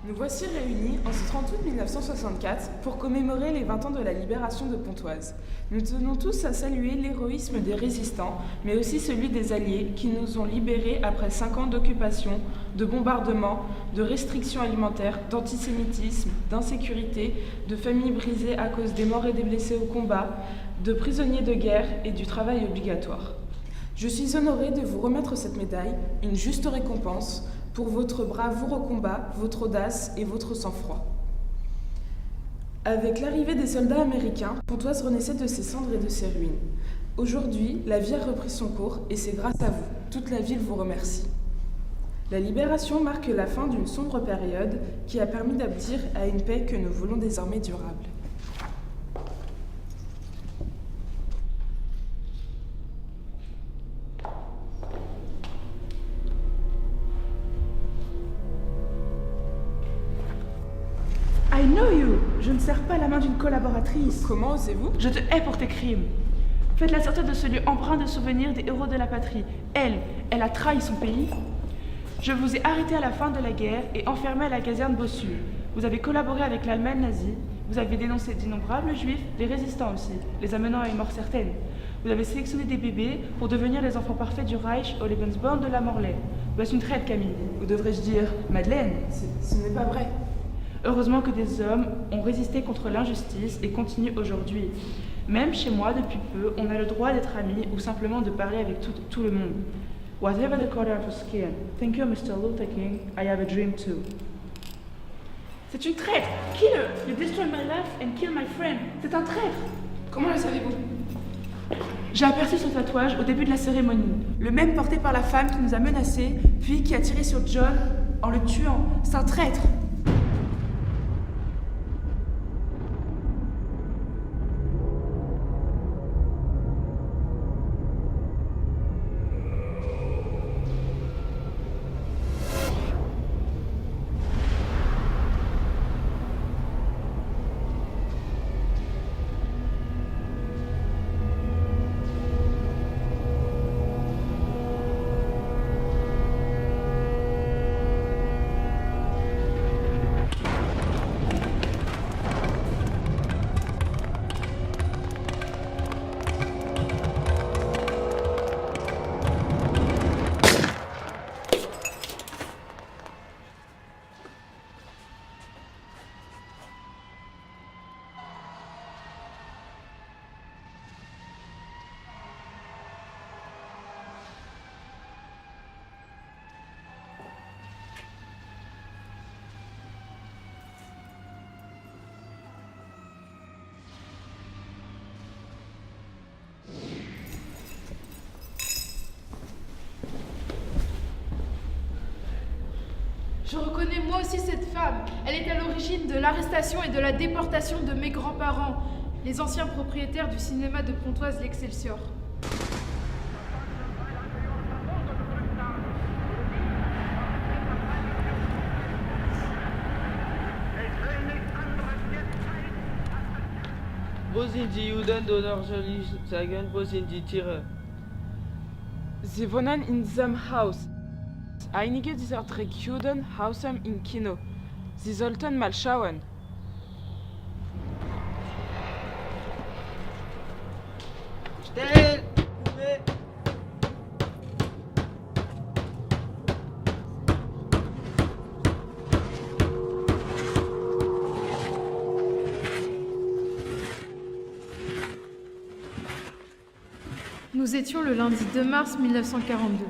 Nous voici réunis en ce 30 août 1964 pour commémorer les 20 ans de la libération de Pontoise. Nous tenons tous à saluer l'héroïsme des résistants, mais aussi celui des Alliés qui nous ont libérés après 5 ans d'occupation, de bombardements, de restrictions alimentaires, d'antisémitisme, d'insécurité, de familles brisées à cause des morts et des blessés au combat, de prisonniers de guerre et du travail obligatoire. Je suis honorée de vous remettre cette médaille, une juste récompense, pour votre bravoure au combat, votre audace et votre sang-froid. Avec l'arrivée des soldats américains, Pontoise renaissait de ses cendres et de ses ruines. Aujourd'hui, la vie a repris son cours et c'est grâce à vous. Toute la ville vous remercie. La libération marque la fin d'une sombre période qui a permis d'aboutir à une paix que nous voulons désormais durable. I know you! Je ne serre pas la main d'une collaboratrice. Comment osez-vous? Je te hais pour tes crimes. Faites-la sortir de ce lieu empreint de souvenirs des héros de la patrie. Elle a trahi son pays. Je vous ai arrêté à la fin de la guerre et enfermé à la caserne Bossu. Vous avez collaboré avec l'Allemagne nazie. Vous avez dénoncé d'innombrables juifs, les résistants aussi, les amenant à une mort certaine. Vous avez sélectionné des bébés pour devenir les enfants parfaits du Reich au Lebensborn de la Morlaix. Vous êtes une traître, Camille. Ou devrais-je dire, Madeleine? Ce n'est pas vrai. Heureusement que des hommes ont résisté contre l'injustice et continuent aujourd'hui. Même chez moi, depuis peu, on a le droit d'être amis ou simplement de parler avec tout le monde. Whatever the color of your skin, thank you, Mr. Luther King, I have a dream too. C'est une traître! Killer! You destroy my life and kill my friend. C'est un traître! Comment le savez-vous? J'ai aperçu son tatouage au début de la cérémonie. Le même porté par la femme qui nous a menacés, puis qui a tiré sur John en le tuant. C'est un traître! Je reconnais moi aussi cette femme. Elle est à l'origine de l'arrestation et de la déportation de mes grands-parents, les anciens propriétaires du cinéma de Pontoise l'Excelsior. Wo sind die Juden oder soll ich sagen, wo sind die Tiere? Sie wohnen in diesem Haus. Einige dieser Dreckjuden hausen im Kino. Sie sollten mal schauen. Still! Nous étions le lundi 2 mars 1942.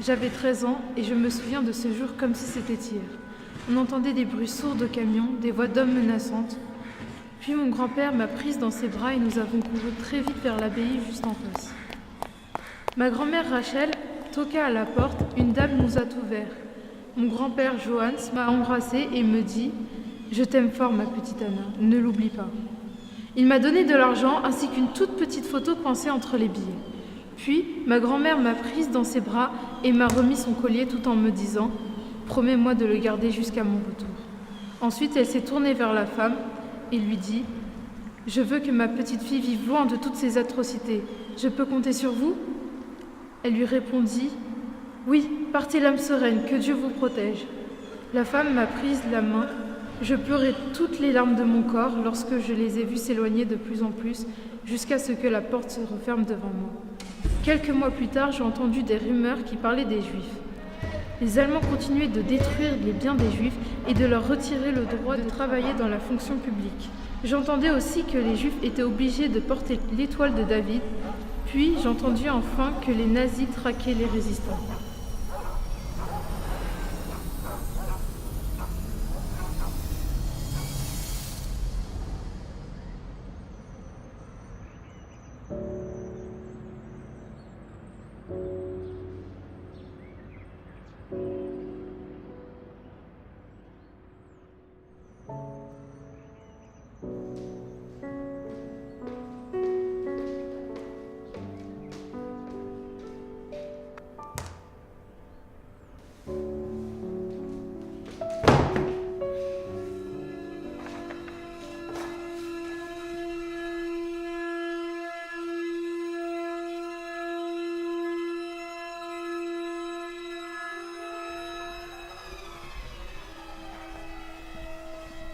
J'avais 13 ans et je me souviens de ce jour comme si c'était hier. On entendait des bruits sourds de camions, des voix d'hommes menaçantes. Puis mon grand-père m'a prise dans ses bras et nous avons couru très vite vers l'abbaye juste en face. Ma grand-mère Rachel toqua à la porte, une dame nous a ouvert. Mon grand-père Johannes m'a embrassée et me dit « Je t'aime fort ma petite Anna, ne l'oublie pas ». Il m'a donné de l'argent ainsi qu'une toute petite photo coincée entre les billets. Puis, ma grand-mère m'a prise dans ses bras et m'a remis son collier tout en me disant « Promets-moi de le garder jusqu'à mon retour ». Ensuite, elle s'est tournée vers la femme et lui dit « Je veux que ma petite fille vive loin de toutes ces atrocités. Je peux compter sur vous ?» Elle lui répondit « Oui, partez l'âme sereine, que Dieu vous protège. » La femme m'a prise la main. Je pleurais toutes les larmes de mon corps lorsque je les ai vus s'éloigner de plus en plus jusqu'à ce que la porte se referme devant moi. Quelques mois plus tard, j'ai entendu des rumeurs qui parlaient des Juifs. Les Allemands continuaient de détruire les biens des Juifs et de leur retirer le droit de travailler dans la fonction publique. J'entendais aussi que les Juifs étaient obligés de porter l'étoile de David, puis j'entendis enfin que les nazis traquaient les résistants.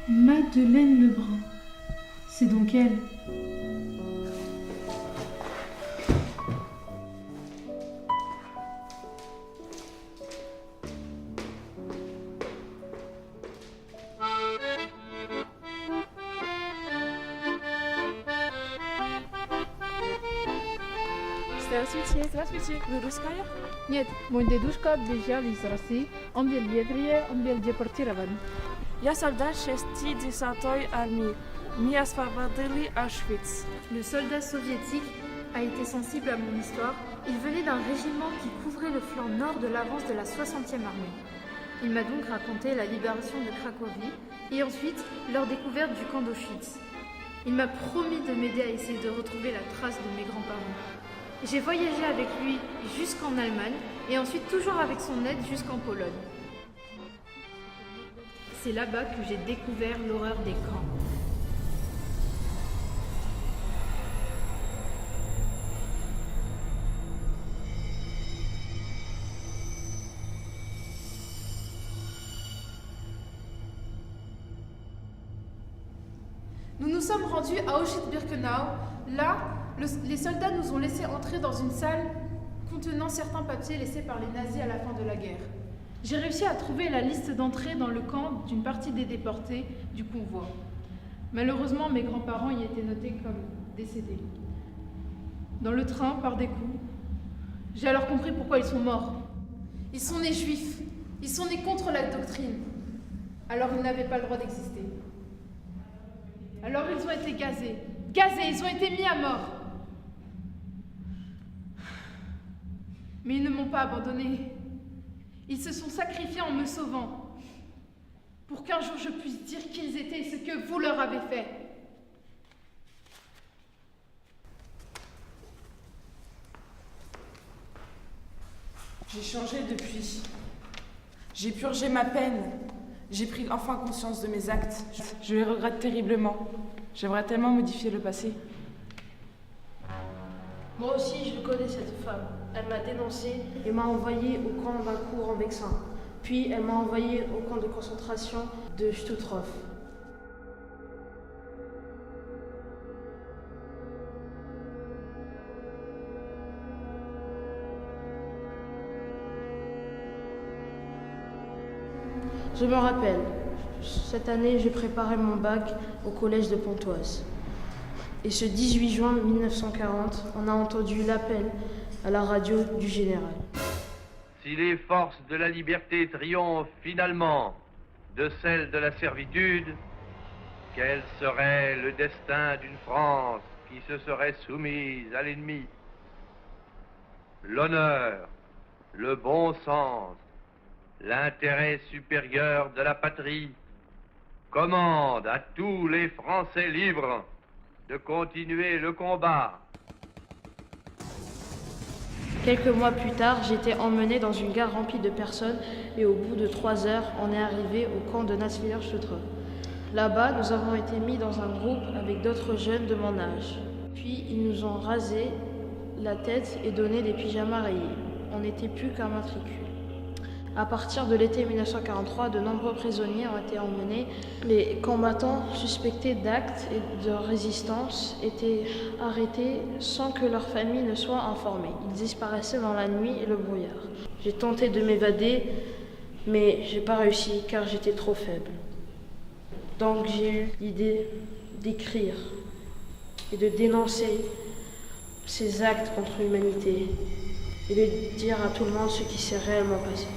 Madeleine Lebrun. C'est donc elle. Здравствуйте. Вы русская? Нет, мой дедушка бежал из России, он был еврей, он был депортирован. Я солдат 60-й армии. Меня освободили Auschwitz. Le soldat soviétique a été sensible à mon histoire. Il venait d'un régiment qui couvrait le flanc nord de l'avance de la 60e armée. Il m'a donc raconté la libération de Cracovie et ensuite leur découverte du camp d'Auschwitz. Il m'a promis de m'aider à essayer de retrouver la trace de mes grands-parents. J'ai voyagé avec lui jusqu'en Allemagne et ensuite toujours avec son aide jusqu'en Pologne. C'est là-bas que j'ai découvert l'horreur des camps. Nous nous sommes rendus à Auschwitz-Birkenau. Là, les soldats nous ont laissé entrer dans une salle contenant certains papiers laissés par les nazis à la fin de la guerre. J'ai réussi à trouver la liste d'entrée dans le camp d'une partie des déportés du convoi. Malheureusement, mes grands-parents y étaient notés comme décédés. Dans le train, par des coups, j'ai alors compris pourquoi ils sont morts. Ils sont nés juifs. Ils sont nés contre la doctrine. Alors ils n'avaient pas le droit d'exister. Alors ils ont été gazés. Ils ont été mis à mort. Mais ils ne m'ont pas abandonné. Ils se sont sacrifiés en me sauvant, pour qu'un jour je puisse dire qui ils étaient et ce que vous leur avez fait. J'ai changé depuis. J'ai purgé ma peine. J'ai pris enfin conscience de mes actes. Je les regrette terriblement. J'aimerais tellement modifier le passé. Moi aussi, je connais cette femme. Elle m'a dénoncé et m'a envoyé au camp d'Alcourt en Vexin. Puis elle m'a envoyé au camp de concentration de Stutthof. Je me rappelle, cette année, j'ai préparé mon bac au collège de Pontoise. Et ce 18 juin 1940, on a entendu l'appel à la radio du général. Si les forces de la liberté triomphent finalement de celles de la servitude, quel serait le destin d'une France qui se serait soumise à l'ennemi? L'honneur, le bon sens, l'intérêt supérieur de la patrie commandent à tous les Français libres de continuer le combat. Quelques mois plus tard, j'étais emmené dans une gare remplie de personnes et au bout de 3 heures, on est arrivé au camp de Nasswiller-Stutthof. Là-bas, nous avons été mis dans un groupe avec d'autres jeunes de mon âge. Puis, ils nous ont rasé la tête et donné des pyjamas rayés. On n'était plus qu'un matricule. À partir de l'été 1943, de nombreux prisonniers ont été emmenés. Les combattants suspectés d'actes et de résistance étaient arrêtés sans que leur famille ne soit informée. Ils disparaissaient dans la nuit et le brouillard. J'ai tenté de m'évader, mais j'ai pas réussi car j'étais trop faible. Donc j'ai eu l'idée d'écrire et de dénoncer ces actes contre l'humanité et de dire à tout le monde ce qui s'est réellement passé.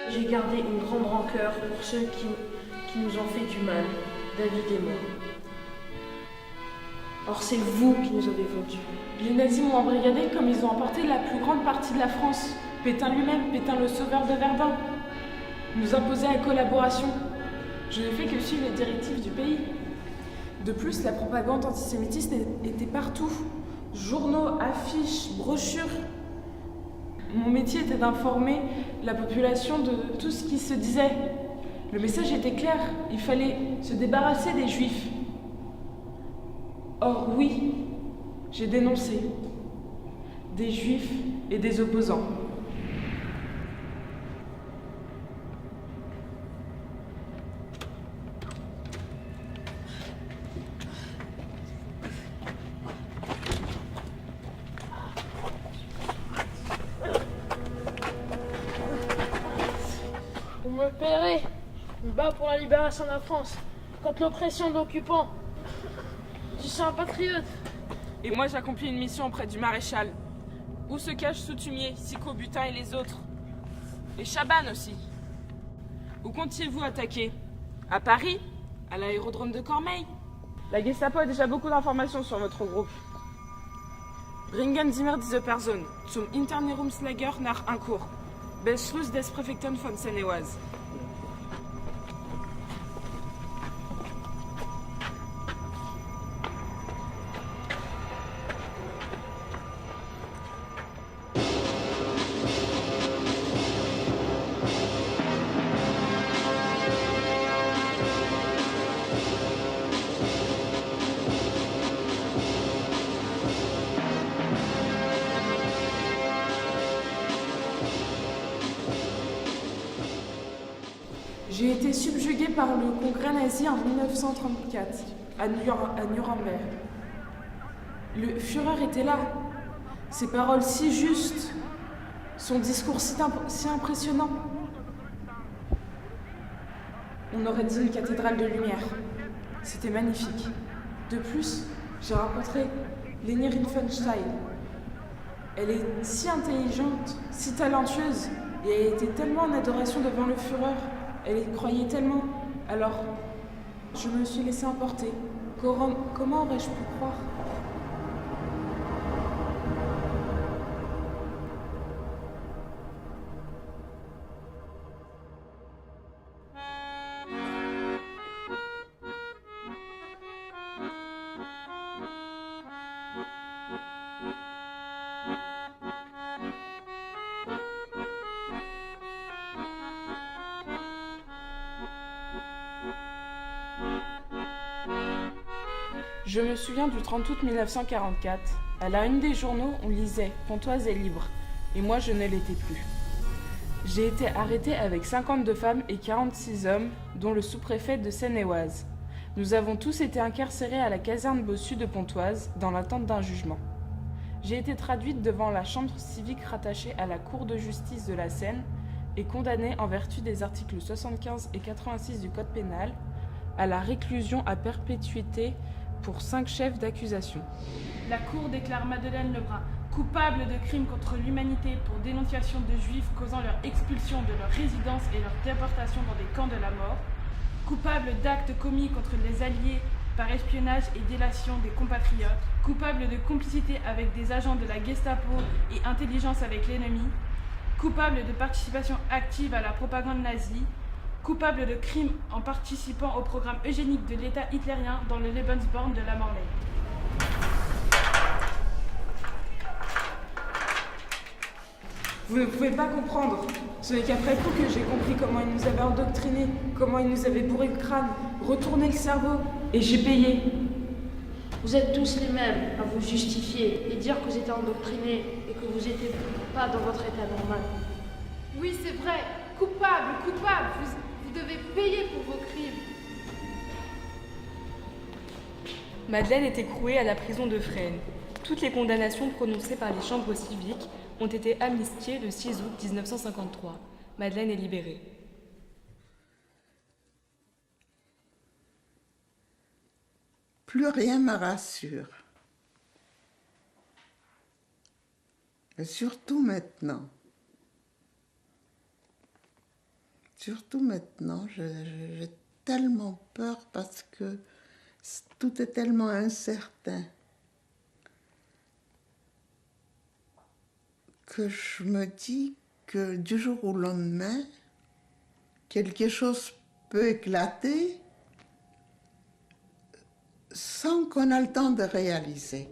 J'ai gardé une grande rancœur pour ceux qui nous ont fait du mal, David et moi. Or, c'est vous qui nous avez vendus. Les nazis m'ont embrigadé comme ils ont emporté la plus grande partie de la France. Pétain lui-même, Pétain le sauveur de Verdun, nous imposait la collaboration. Je n'ai fait que suivre les directives du pays. De plus, la propagande antisémitiste était partout. Journaux, affiches, brochures. Mon métier était d'informer la population de tout ce qui se disait. Le message était clair, il fallait se débarrasser des Juifs. Or oui, j'ai dénoncé des Juifs et des opposants. Vous me paierez. Je me bats pour la libération de la France, contre l'oppression de l'occupant. Je suis un patriote. Et moi j'accomplis une mission auprès du maréchal. Où se cachent Soutumier, Sicot, Butin et les autres? Et Chaban aussi. Où comptiez-vous attaquer? À Paris? À l'aérodrome de Cormeilles? La Gestapo a déjà beaucoup d'informations sur votre groupe. Bringen Sie mir diese Person zum Internierungslager nach Ancourt. Beschluss des Präfekten von Seine-et-Oise. J'ai été subjuguée par le congrès nazi en 1934, à Nuremberg. Le Führer était là. Ses paroles si justes, son discours si impressionnant. On aurait dit une cathédrale de lumière. C'était magnifique. De plus, j'ai rencontré Leni Riefenstahl. Elle est si intelligente, si talentueuse, et elle était tellement en adoration devant le Führer. Elle y croyait tellement. Alors, je me suis laissée emporter. Comment aurais-je pu croire? Je me souviens du 30 août 1944. À la une des journaux, on lisait « Pontoise est libre » et moi je ne l'étais plus. J'ai été arrêtée avec 52 femmes et 46 hommes, dont le sous-préfet de Seine-et-Oise. Nous avons tous été incarcérés à la caserne Bossu de Pontoise, dans l'attente d'un jugement. J'ai été traduite devant la chambre civique rattachée à la Cour de justice de la Seine et condamnée en vertu des articles 75 et 86 du Code pénal à la réclusion à perpétuité pour 5 chefs d'accusation. La Cour déclare Madeleine Lebrun coupable de crimes contre l'humanité pour dénonciation de juifs causant leur expulsion de leur résidence et leur déportation dans des camps de la mort, coupable d'actes commis contre les Alliés par espionnage et délation des compatriotes, coupable de complicité avec des agents de la Gestapo et intelligence avec l'ennemi, coupable de participation active à la propagande nazie, coupable de crimes en participant au programme eugénique de l'État hitlérien dans le Lebensborn de la Morlaix. Vous ne pouvez pas comprendre. Ce n'est qu'après coup que j'ai compris comment ils nous avaient endoctrinés, comment ils nous avaient bourré le crâne, retourné le cerveau. Et j'ai payé. Vous êtes tous les mêmes à vous justifier et dire que vous êtes endoctrinés et que vous n'étiez pas dans votre état normal. Oui, c'est vrai. Coupable, coupable. Vous devez payer pour vos crimes. Madeleine est écrouée à la prison de Fresnes. Toutes les condamnations prononcées par les chambres civiques ont été amnistiées le 6 août 1953. Madeleine est libérée. Plus rien me rassure. Et surtout maintenant. Surtout maintenant, j'ai tellement peur parce que tout est tellement incertain que je me dis que du jour au lendemain, quelque chose peut éclater sans qu'on ait le temps de réaliser.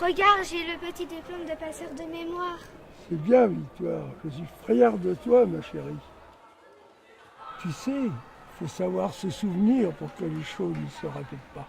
Regarde, j'ai le petit diplôme de passeur de mémoire. C'est bien, Victoire. Je suis fier de toi, ma chérie. Tu sais, il faut savoir se souvenir pour que les choses ne se répètent pas.